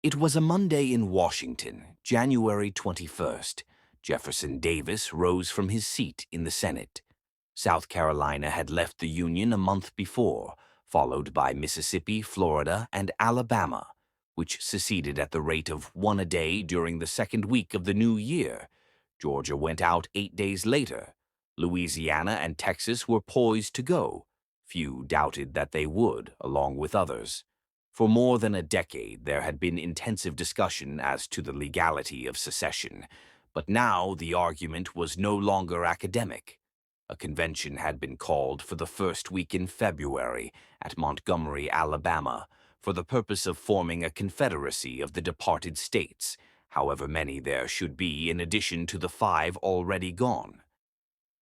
It was a Monday in Washington, January 21st. Jefferson Davis rose from his seat in the Senate. South Carolina had left the Union a month before, followed by Mississippi, Florida, and Alabama, which seceded at the rate of one a day during the second week of the new year. Georgia went out 8 days later. Louisiana and Texas were poised to go. Few doubted that they would, along with others. For more than a decade, there had been intensive discussion as to the legality of secession, but now the argument was no longer academic. A convention had been called for the first week in February at Montgomery, Alabama, for the purpose of forming a confederacy of the departed states, however many there should be in addition to the 5 already gone.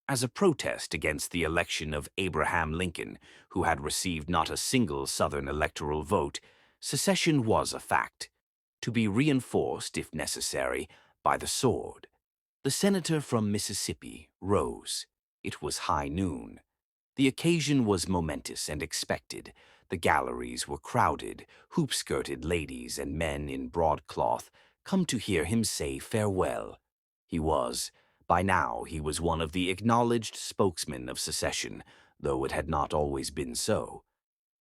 As a protest against the election of Abraham Lincoln, who had received not a single Southern electoral vote, secession was a fact, to be reinforced, if necessary, by the sword. The senator from Mississippi rose. It was high noon. The occasion was momentous and expected. The galleries were crowded, hoop-skirted ladies and men in broadcloth, come to hear him say farewell. By now, he was one of the acknowledged spokesmen of secession, though it had not always been so.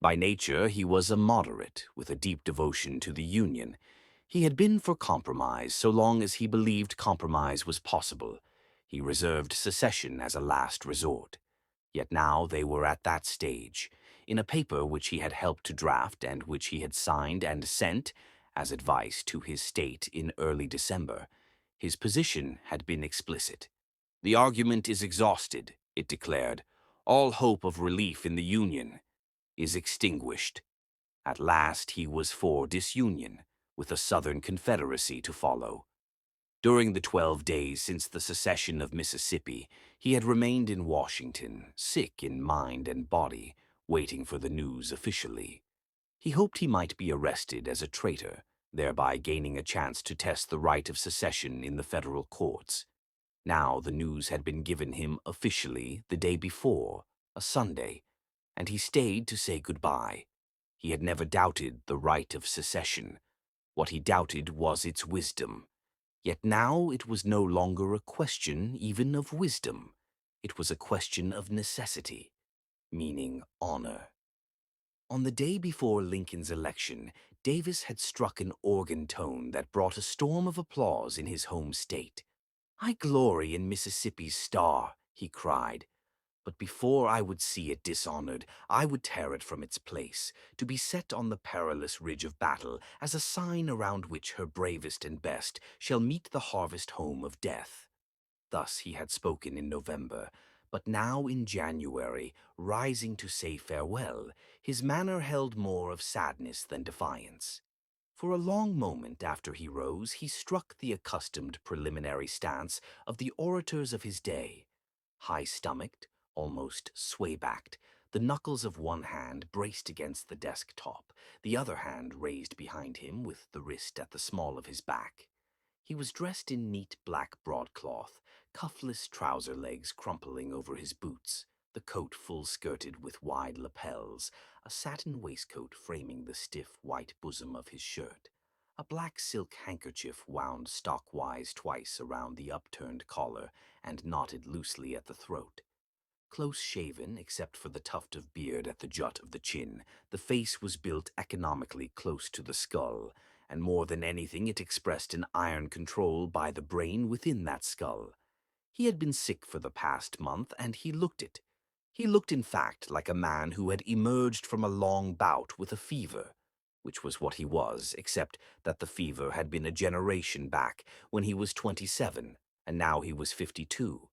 By nature, he was a moderate, with a deep devotion to the Union. He had been for compromise so long as he believed compromise was possible. He reserved secession as a last resort. Yet now they were at that stage. In a paper which he had helped to draft and which he had signed and sent, as advice to his state in early December, his position had been explicit. "The argument is exhausted," it declared. "All hope of relief in the Union is extinguished." At last he was for disunion, with a Southern Confederacy to follow. During the 12 days since the secession of Mississippi, he had remained in Washington, sick in mind and body, waiting for the news officially. He hoped he might be arrested as a traitor, thereby gaining a chance to test the right of secession in the federal courts. Now the news had been given him officially the day before, a Sunday, and he stayed to say goodbye. He had never doubted the right of secession. What he doubted was its wisdom. Yet now it was no longer a question even of wisdom. It was a question of necessity, meaning honor. On the day before Lincoln's election, Davis had struck an organ tone that brought a storm of applause in his home state. "I glory in Mississippi's star," he cried. "But before I would see it dishonored, I would tear it from its place, to be set on the perilous ridge of battle as a sign around which her bravest and best shall meet the harvest home of death." Thus he had spoken in November, but now in January, rising to say farewell, his manner held more of sadness than defiance. For a long moment after he rose, he struck the accustomed preliminary stance of the orators of his day. High-stomached, almost sway-backed, the knuckles of one hand braced against the desk top, the other hand raised behind him with the wrist at the small of his back. He was dressed in neat black broadcloth, cuffless trouser legs crumpling over his boots, the coat full-skirted with wide lapels, a satin waistcoat framing the stiff white bosom of his shirt. A black silk handkerchief wound stockwise twice around the upturned collar and knotted loosely at the throat. Close-shaven, except for the tuft of beard at the jut of the chin, the face was built economically close to the skull, and more than anything it expressed an iron control by the brain within that skull. He had been sick for the past month, and he looked it. He looked, in fact, like a man who had emerged from a long bout with a fever, which was what he was, except that the fever had been a generation back when he was 27, and now he was 52.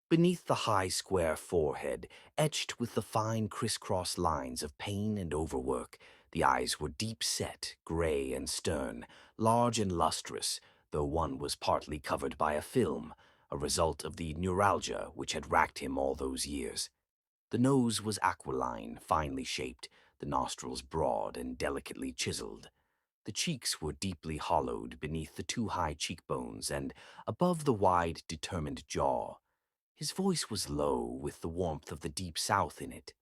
Beneath the high square forehead, etched with the fine crisscross lines of pain and overwork, the eyes were deep-set, gray and stern, large and lustrous, though one was partly covered by a film, a result of the neuralgia which had racked him all those years. The nose was aquiline, finely shaped, the nostrils broad and delicately chiseled. The cheeks were deeply hollowed beneath the 2 high cheekbones and above the wide, determined jaw. His voice was low, with the warmth of the deep South in it.